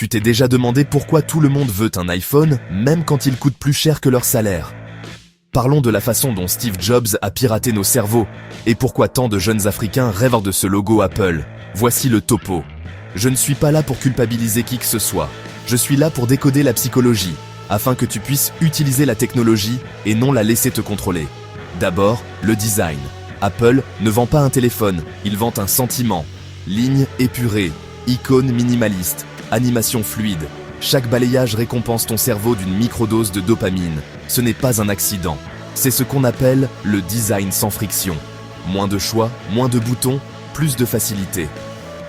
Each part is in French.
Tu t'es déjà demandé pourquoi tout le monde veut un iPhone, même quand il coûte plus cher que leur salaire? Parlons de la façon dont Steve Jobs a piraté nos cerveaux, et pourquoi tant de jeunes Africains rêvent de ce logo Apple. Voici le topo. Je ne suis pas là pour culpabiliser qui que ce soit. Je suis là pour décoder la psychologie, afin que tu puisses utiliser la technologie et non la laisser te contrôler. D'abord, le design. Apple ne vend pas un téléphone, il vend un sentiment. Lignes épurées, icônes minimalistes, animation fluide. Chaque balayage récompense ton cerveau d'une microdose de dopamine. Ce n'est pas un accident. C'est ce qu'on appelle le design sans friction. Moins de choix, moins de boutons, plus de facilité.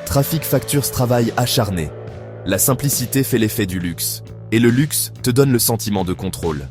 Trafic facture ce travail acharné. La simplicité fait l'effet du luxe. Et le luxe te donne le sentiment de contrôle.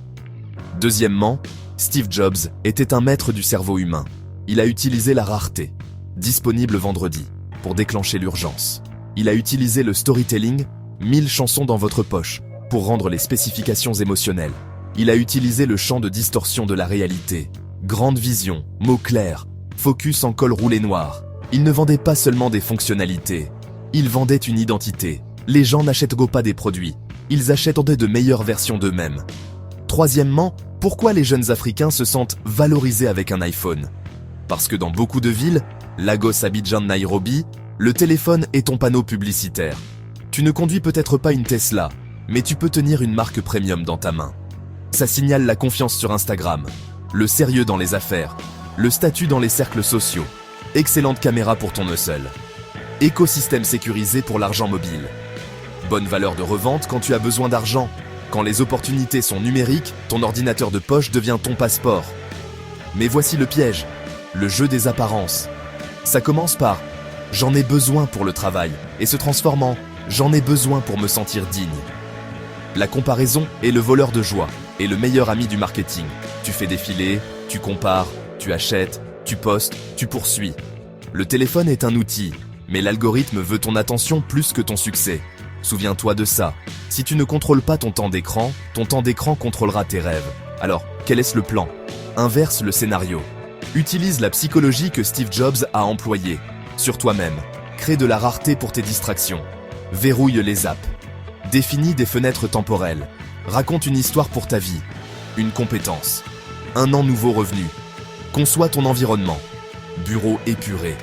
Deuxièmement, Steve Jobs était un maître du cerveau humain. Il a utilisé la rareté, disponible vendredi, pour déclencher l'urgence. Il a utilisé le storytelling, 1000 chansons dans votre poche, pour rendre les spécifications émotionnelles. Il a utilisé le champ de distorsion de la réalité. Grande vision, mots clairs, focus en col roulé noir. Il ne vendait pas seulement des fonctionnalités, il vendait une identité. Les gens n'achètent pas des produits, ils achètent de meilleures versions d'eux-mêmes. Troisièmement, pourquoi les jeunes Africains se sentent valorisés avec un iPhone? Parce que dans beaucoup de villes, Lagos, Abidjan, Nairobi, le téléphone est ton panneau publicitaire. Tu ne conduis peut-être pas une Tesla, mais tu peux tenir une marque premium dans ta main. Ça signale la confiance sur Instagram, le sérieux dans les affaires, le statut dans les cercles sociaux. Excellente caméra pour ton hustle. Écosystème sécurisé pour l'argent mobile. Bonne valeur de revente quand tu as besoin d'argent. Quand les opportunités sont numériques, ton ordinateur de poche devient ton passeport. Mais voici le piège, le jeu des apparences. Ça commence par « j'en ai besoin pour le travail » et se transforme en « j'en ai besoin pour me sentir digne ». La comparaison est le voleur de joie et le meilleur ami du marketing. Tu fais défiler, tu compares, tu achètes, tu postes, tu poursuis. Le téléphone est un outil, mais l'algorithme veut ton attention plus que ton succès. Souviens-toi de ça. Si tu ne contrôles pas ton temps d'écran contrôlera tes rêves. Alors, quel est le plan? Inverse le scénario. Utilise la psychologie que Steve Jobs a employée. Sur toi-même. Crée de la rareté pour tes distractions. Verrouille les apps. Définis des fenêtres temporelles. Raconte une histoire pour ta vie. Une compétence. Un an nouveau revenu. Conçois ton environnement. Bureau épuré.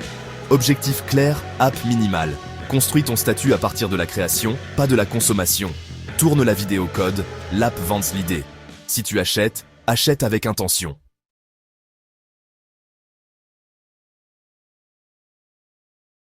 Objectif clair, app minimale. Construis ton statut à partir de la création, pas de la consommation. Tourne la vidéo code, l'app vance l'idée. Si tu achètes, achète avec intention.